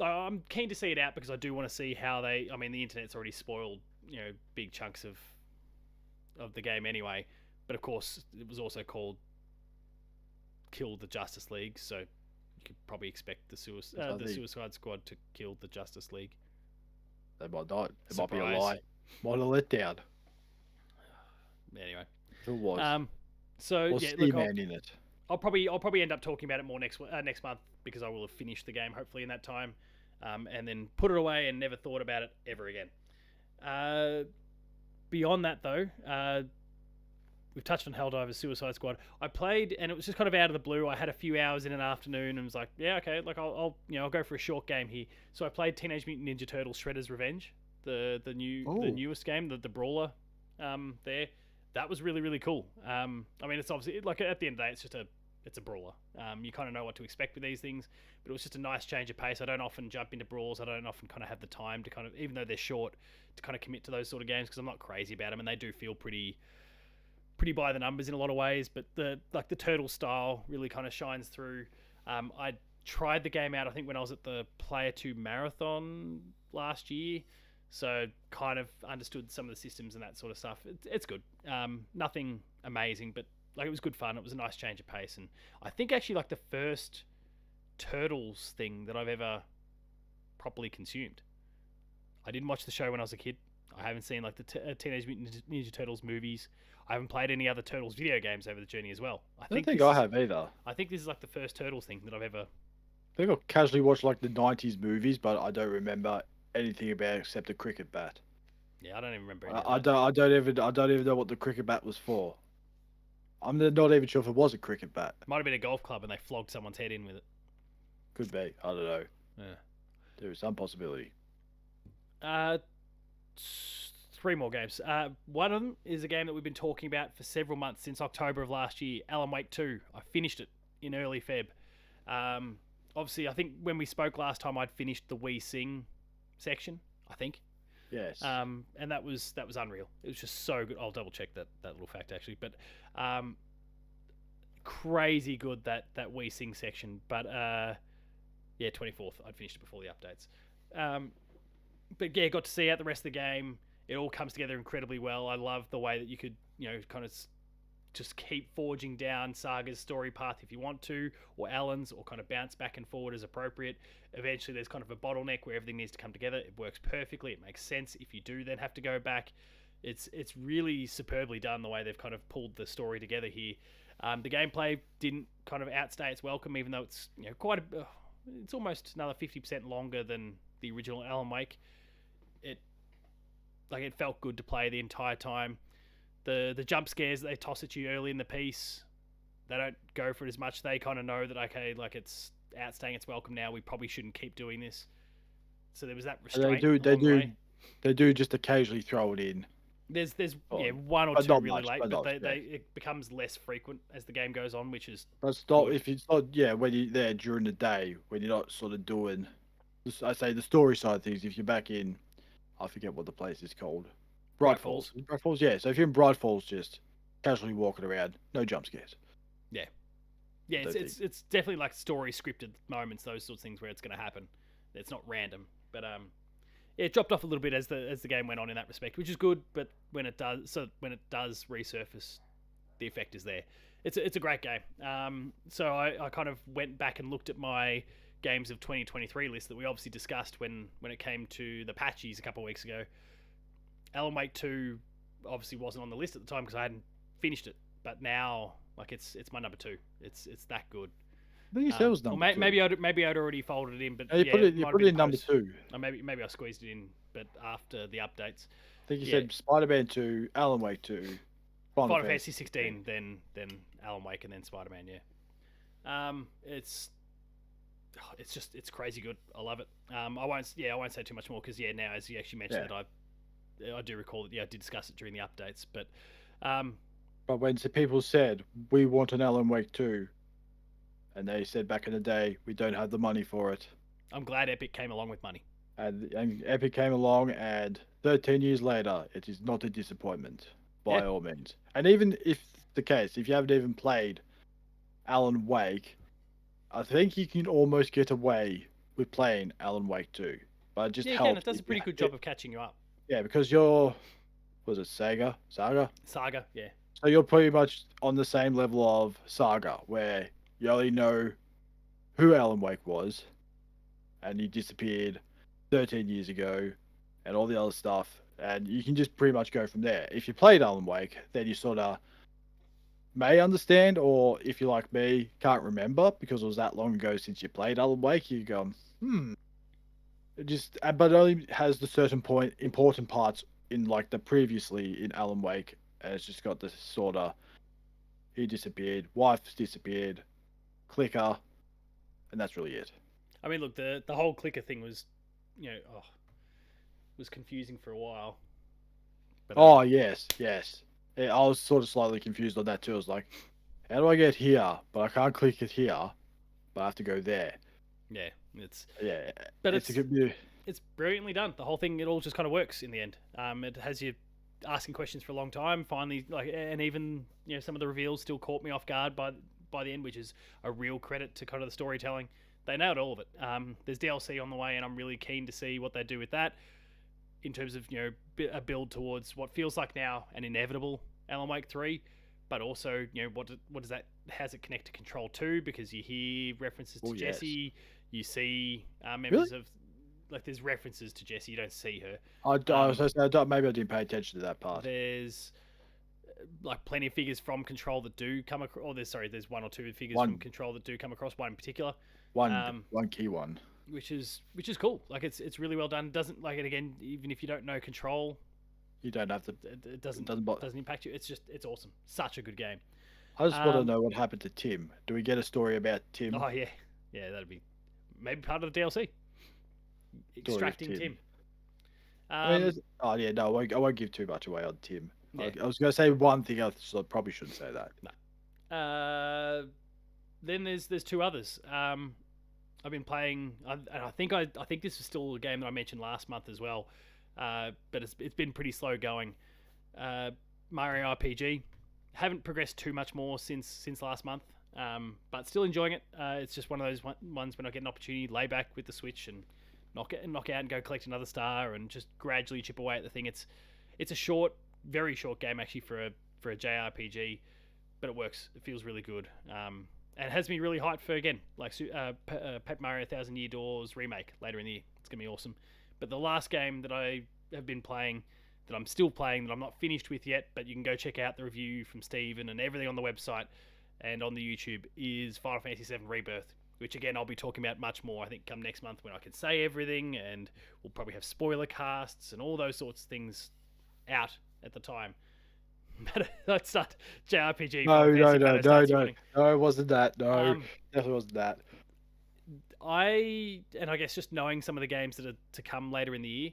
I'm keen to see it out because I do want to see how they. I mean, the internet's already spoiled, big chunks of the game anyway. But of course, it was also called "Kill the Justice League," so you could probably expect the Suicide Squad to kill the Justice League. They might not. It might be a Surprise. lie. Might have let down. Anyway, If it was. so Or yeah, look, Seaman in it. I'll probably end up talking about it more next month because I will have finished the game hopefully in that time, and then put it away and never thought about it ever again. Beyond that though, we've touched on Helldivers Suicide Squad. I played and it was just kind of out of the blue. I had a few hours in an afternoon and was like, yeah, okay, like I'll go for a short game here. So I played Teenage Mutant Ninja Turtles Shredder's Revenge, the newest game, the brawler, there. That was really, really cool. I mean, it's obviously, like, at the end of the day, it's a brawler. You kind of know what to expect with these things, but it was just a nice change of pace. I don't often jump into brawls. I don't often kind of have the time to kind of, even though they're short, to kind of commit to those sort of games because I'm not crazy about them and they do feel pretty by the numbers in a lot of ways. But the turtle style really kind of shines through. I tried the game out, I think, when I was at the Player 2 Marathon last year. So kind of understood some of the systems and that sort of stuff. It's good. Nothing amazing, but like it was good fun. It was a nice change of pace, and I think actually like the first Turtles thing that I've ever properly consumed. I didn't watch the show when I was a kid. I haven't seen like the Teenage Mutant Ninja Turtles movies. I haven't played any other Turtles video games over the journey as well. I don't think I have either. I think this is like the first Turtles thing that I've ever. I think I've casually watched like the '90s movies, but I don't remember anything about it except the cricket bat. Yeah, I don't even remember. I don't even know what the cricket bat was for. I'm not even sure if it was a cricket bat. Might have been a golf club and they flogged someone's head in with it. Could be. I don't know. Yeah. There is some possibility. Three more games. One of them is a game that we've been talking about for several months since October of last year. Alan Wake 2. I finished it in early Feb. Obviously, I think when we spoke last time, I'd finished the We Sing section. I think. Yes. And that was unreal. It was just so good. I'll double check that little fact actually, but crazy good that We Sing section. But yeah, 24th. I'd finished it before the updates. But yeah, got to see out the rest of the game. It all comes together incredibly well. I love the way that you could, kind of just keep forging down Saga's story path if you want to, or Alan's, or kind of bounce back and forward as appropriate. Eventually, there's kind of a bottleneck where everything needs to come together. It works perfectly. It makes sense if you do then have to go back. It's really superbly done the way they've kind of pulled the story together here. The gameplay didn't kind of outstay its welcome, even though it's it's almost another 50% longer than the original Alan Wake. It felt good to play the entire time. The jump scares that they toss at you early in the piece, they don't go for it as much. They kind of know that, okay, like it's outstaying its welcome now. We probably shouldn't keep doing this. So there was that restraint. They do just occasionally throw it in. There's one or two really much, late, but it becomes less frequent as the game goes on, which is. That's not if it's not when you're there during the day when you're not sort of doing. I say the story side of things. If you're back in, I forget what the place is called. Bright Falls. Bright Falls, yeah. So if you're in Bright Falls, just casually walking around, no jump scares. Yeah. Yeah, it's definitely like story scripted moments, those sorts of things where it's going to happen. It's not random, but it dropped off a little bit as the game went on in that respect, which is good. But when it does resurface, the effect is there. It's a great game. So I kind of went back and looked at my games of 2023 list that we obviously discussed when it came to the patches a couple of weeks ago. Alan Wake 2 obviously wasn't on the list at the time because I hadn't finished it, but now like it's my number 2. It's that good. I think you said it was number 2. Maybe I'd already folded it in, but you put it in number 2. Or maybe I squeezed it in, but after the updates. I think you said Spider-Man 2, Alan Wake 2, Final Fantasy 16, then Alan Wake, and then Spider-Man. Yeah, it's crazy good. I love it. I won't say too much more because now as you actually mentioned that I do recall that I did discuss it during the updates, but when people said we want an Alan Wake 2, and they said back in the day we don't have the money for it, I'm glad Epic came along with money. and Epic came along, and 13 years later, it is not a disappointment Yeah. by all means. And even if the case, if you haven't even played Alan Wake, I think you can almost get away with playing Alan Wake 2, but it just Yeah, again, helps it does a if you, pretty good job of catching you up. yeah, because you're, was it Saga? Saga, yeah. So you're pretty much on the same level of Saga, where you only know who Alan Wake was, and he disappeared 13 years ago, and all the other stuff, and you can just pretty much go from there. If you played Alan Wake, then you sort of may understand, or if you're like me, can't remember because it was that long ago since you played Alan Wake, you go, it just, but it only has the certain point important parts in like the previously in Alan Wake, and it's just got this sort of he disappeared, wife's disappeared, clicker, and that's really it. I mean, look, the whole clicker thing was, was confusing for a while. But Oh yes, yes. Yeah, I was sort of slightly confused on that too. I was like, how do I get here? But I can't click it here, but I have to go there. yeah, it's Yeah, but it's a good. it's brilliantly done. The whole thing, it all just kind of works in the end. It has you asking questions for a long time. Finally, and even some of the reveals still caught me off guard by the end, which is a real credit to kind of the storytelling. They nailed all of it. There's DLC on the way, and I'm really keen to see what they do with that in terms of a build towards what feels like now an inevitable Alan Wake 3, but also what does that, how's it connect to Control 2, because you hear references to Jessie, you see members of, like, there's references to Jessie, you don't see her. Maybe I didn't pay attention to that part. There's like plenty of figures from Control that do come across, or there's one or two figures from Control that do come across, one in particular. One key one. Which is cool. Like it's really well done. Doesn't, like, it again, even if you don't know Control, you don't have to. It doesn't impact you. It's awesome. Such a good game. I just want to know what happened to Tim. Do we get a story about Tim? Oh yeah, that'd be maybe part of the DLC. Extracting Tim. I won't give too much away on Tim. Yeah. I was going to say one thing, so I probably shouldn't say that. No. Then there's two others. I've been playing, and I think this is still a game that I mentioned last month as well, but it's been pretty slow going. Mario RPG, haven't progressed too much more since last month, but still enjoying it. It's just one of those ones when I get an opportunity, lay back with the Switch and knock out and go collect another star and just gradually chip away at the thing. It's a short, very short game actually for a JRPG, but it works. It feels really good. And it has me really hyped for, again, like Paper Mario 1000 Year Doors remake later in the year. It's going to be awesome. But the last game that I have been playing, that I'm still playing, that I'm not finished with yet, but you can go check out the review from Steven and everything on the website and on the YouTube, is Final Fantasy VII Rebirth, which, again, I'll be talking about much more, I think, come next month when I can say everything, and we'll probably have spoiler casts and all those sorts of things out at the time. Let's start JRPG. No, it wasn't that. No, definitely wasn't that. I guess just knowing some of the games that are to come later in the year,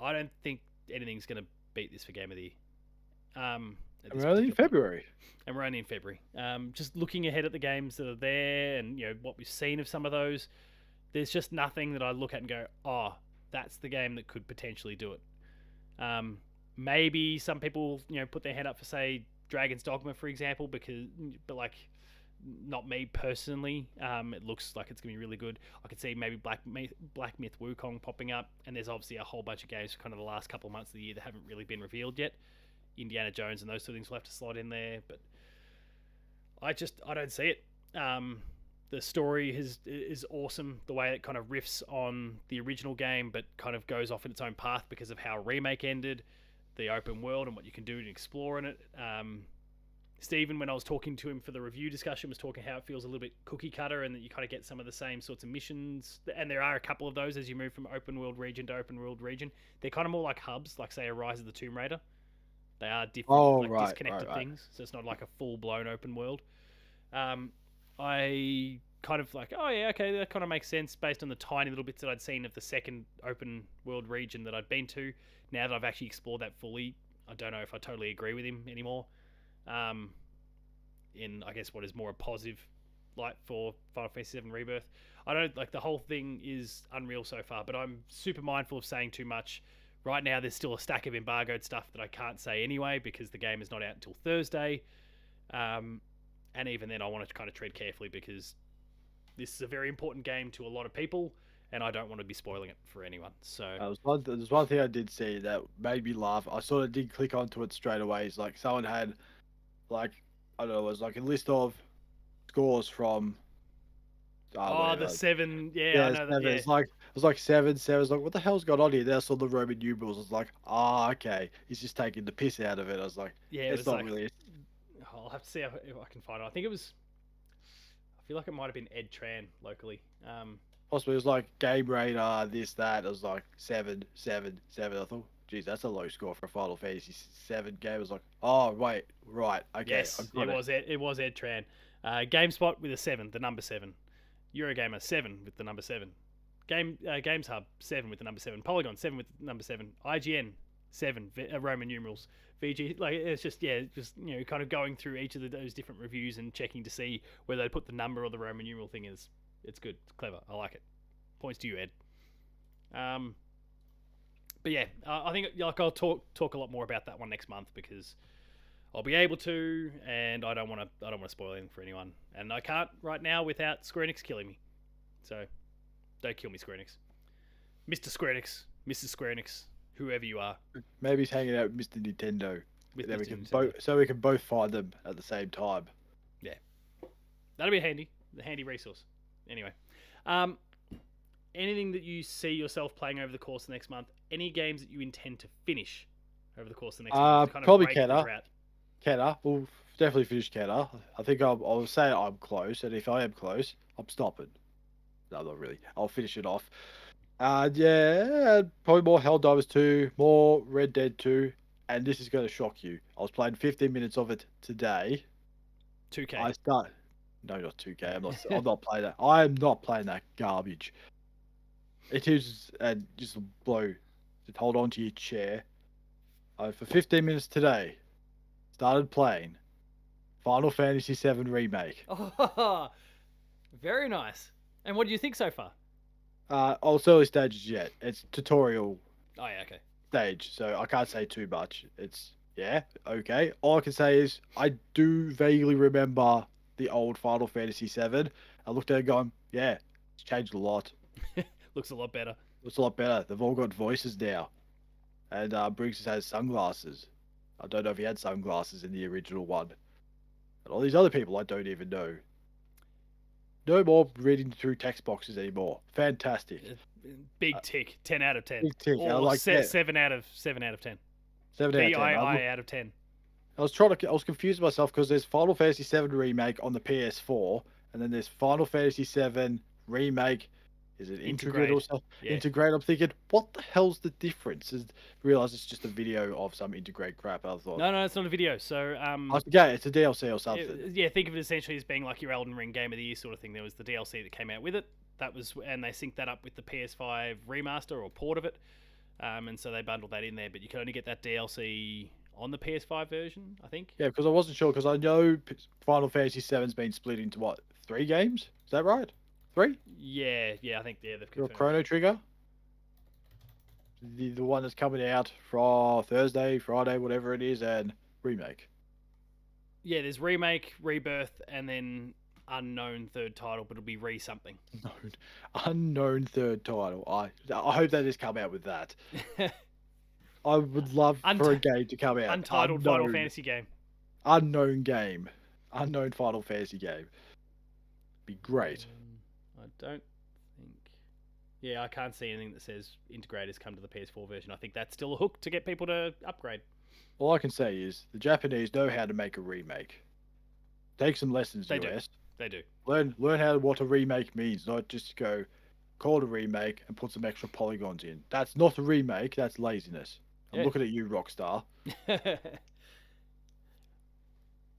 I don't think anything's going to beat this for Game of the Year. We're only in February. And we're only in February. Just looking ahead at the games that are there and what we've seen of some of those, there's just nothing that I look at and go, oh, that's the game that could potentially do it. Maybe some people, put their hand up for, say, Dragon's Dogma, for example, but like, not me personally. It looks like it's gonna be really good. I could see maybe Black Myth Wukong popping up, and there's obviously a whole bunch of games for kind of the last couple of months of the year that haven't really been revealed yet. Indiana Jones and those sort of things will have to slot in there, but I don't see it. The story is awesome. The way it kind of riffs on the original game, but kind of goes off in its own path because of how Remake ended. The open world and what you can do and explore in it. Stephen, when I was talking to him for the review discussion, was talking how it feels a little bit cookie cutter and that you kind of get some of the same sorts of missions. And there are a couple of those as you move from open world region to open world region. They're kind of more like hubs, like, say, a Rise of the Tomb Raider. They are different, disconnected things. So it's not like a full-blown open world. I kind of like, oh yeah, okay, that kind of makes sense based on the tiny little bits that I'd seen of the second open world region that I'd been to. Now that I've actually explored that fully, I don't know if I totally agree with him anymore. In, I guess, what is more a positive light for Final Fantasy VII Rebirth. I don't like the whole thing is unreal so far, but I'm super mindful of saying too much. Right now, there's still a stack of embargoed stuff that I can't say anyway because the game is not out until Thursday. And even then, I want to kind of tread carefully because this is a very important game to a lot of people, and I don't want to be spoiling it for anyone. So There's one thing I did see that made me laugh. I sort of did click onto it straight away. It's like someone had, like, I don't know, it was like a list of scores from. the 7, yeah, Yeah, I know that. seven. Yeah, It was like 7. It's like, what the hell's going on here? Then I saw the Roman numerals. I was like, okay, he's just taking the piss out of it. I was like, yeah, it it's was not like really. I'll have to see if I can find it. I think it was. I feel like it might have been Ed Tran locally. Possibly it was like game radar, this, that. It was like 7. I thought, geez, that's a low score for a Final Fantasy 7 game. I was like, oh wait, right, okay, Yes, I've got it. it was Ed Tran. GameSpot with a 7, the number 7. Eurogamer 7 with the number 7. Games Hub 7 with the number 7. Polygon 7 with the number 7. IGN 7 Roman numerals. VG, like, it's just kind of going through each of those different reviews and checking to see whether they put the number or the Roman numeral thing is. It's good. It's clever. I like it. Points to you, Ed. But yeah, I think like I'll talk a lot more about that one next month because I'll be able to, and I don't want to spoil anything for anyone, and I can't right now without Square Enix killing me. So don't kill me, Square Enix, Mr. Square Enix, Mrs. Square Enix, whoever you are. Maybe he's hanging out with Mr. Nintendo. With Then Mr. we can Nintendo. so we can both find them at the same time. Yeah, that'll be handy. The handy resource. Anyway, anything that you see yourself playing over the course of the next month? Any games that you intend to finish over the course of the next month? To kind of Probably break the Kenna. drought? Kenna, we'll definitely finish Kenna. I think I'll say I'm close, and if I am close, I'm stopping. No, not really. I'll finish it off. Yeah, probably more Helldivers 2, more Red Dead 2, and this is going to shock you. I was playing 15 minutes of it today. 2K. No, not 2K. I'm not playing that. I am not playing that garbage. It is, and just blow. Just hold on to your chair. For 15 minutes today, started playing Final Fantasy VII Remake. Oh, very nice. And what do you think so far? It's early stages yet. It's tutorial Oh yeah, okay. stage, so I can't say too much. It's, yeah, okay. All I can say is I do vaguely remember the old Final Fantasy VII. I looked at it going, yeah, it's changed a lot. Looks a lot better. It's a lot better. They've all got voices now. And Briggs has sunglasses. I don't know if he had sunglasses in the original one. And all these other people I don't even know. No more reading through text boxes anymore. Fantastic. Big tick. 10 out of 10. Big tick. Or I like that. 7 out of 10. 7 out of 10. VII out of 10. I was confused myself because there's Final Fantasy VII Remake on the PS4, and then there's Final Fantasy VII Remake. Is it Integrate or something? Yeah. Integrate. I'm thinking, what the hell's the difference? Realize it's just a video of some Integrate crap. I thought. No, it's not a video. So Yeah, it's a DLC or something. yeah, think of it essentially as being like your Elden Ring Game of the Year sort of thing. There was the DLC that came out with it. That was, and they synced that up with the PS5 remaster or port of it. And so they bundled that in there, but you can only get that DLC on the PS5 version, I think. Yeah, because I wasn't sure, because I know Final Fantasy VII's been split into what, 3 games? Is that right? 3? Yeah, I think they've Your confirmed. Chrono Trigger? The one that's coming out for Thursday, Friday, whatever it is, and Remake. Yeah, there's Remake, Rebirth, and then unknown third title, but it'll be something. Unknown third title. I hope they just come out with that. I would love for a game to come out. Untitled Final Fantasy game. Unknown game. Unknown Final Fantasy game. Be great. I don't think. Yeah, I can't see anything that says integrators come to the PS4 version. I think that's still a hook to get people to upgrade. All I can say is the Japanese know how to make a remake. Take some lessons, They US. They do. Learn what a remake means, not just go call it a remake and put some extra polygons in. That's not a remake, that's laziness. I'm looking at you, Rockstar.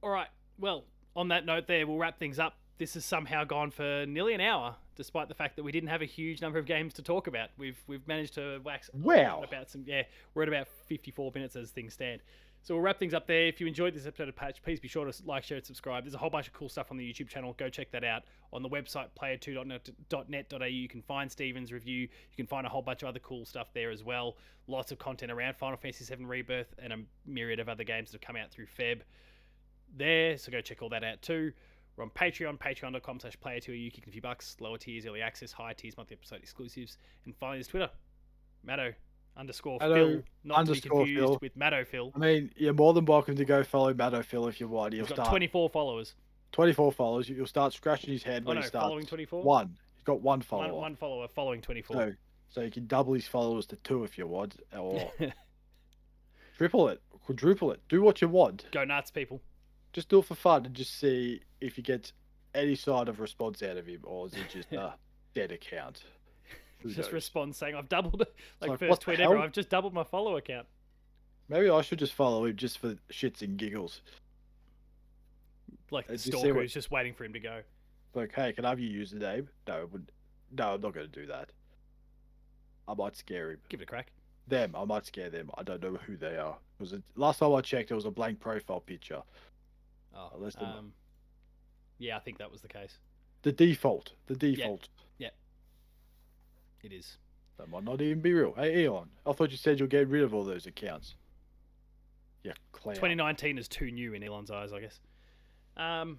All right. Well, on that note there, we'll wrap things up. This has somehow gone for nearly an hour, despite the fact that we didn't have a huge number of games to talk about. We've managed to wax Wow. about some. Yeah, we're at about 54 minutes as things stand. So we'll wrap things up there. If you enjoyed this episode of Patch, please be sure to like, share, and subscribe. There's a whole bunch of cool stuff on the YouTube channel. Go check that out. On the website, player2.net.au, you can find Steven's review. You can find a whole bunch of other cool stuff there as well. Lots of content around Final Fantasy VII Rebirth and a myriad of other games that have come out through Feb there. So go check all that out too. We're on Patreon, patreon.com/player2au. Kicking a few bucks. Lower tiers, early access. Higher tiers, monthly episode exclusives. And finally, there's Twitter. Matto _Phil, not to be confused Phil. with Matto Phil. I mean, you're more than welcome to go follow Matto Phil if you want. He's got 24 followers. 24 followers. You'll start scratching his head when he starts. Following 24? One. He's got one follower. One follower following 24. So you can double his followers to 2 if you want. Or triple it. Quadruple it. Do what you want. Go nuts, people. Just do it for fun and just see if you get any sort of response out of him, or is it just a dead account? Just respond saying, I've doubled it. Like first tweet hell? ever, I've just doubled my follower count. Maybe I should just follow him just for shits and giggles. Like the stalker who's just waiting for him to go. Like, hey, can I have your username? No, I'm not going to do that. I might scare him. Give it a crack. I might scare them. I don't know who they are. Last time I checked, it was a blank profile picture. Oh, yeah, I think that was the case. The default. Yeah. It is. That might not even be real. Hey, Eon, I thought you said you'll get rid of all those accounts. Yeah, clown. 2019 is too new in Elon's eyes, I guess. 5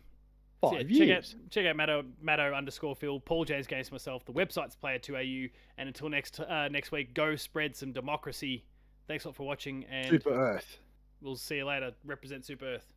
years. Check out Matto _Phil, Paul James Games, myself. The website's player2au. And until next week, go spread some democracy. Thanks a lot for watching. And Super Earth. We'll see you later. Represent Super Earth.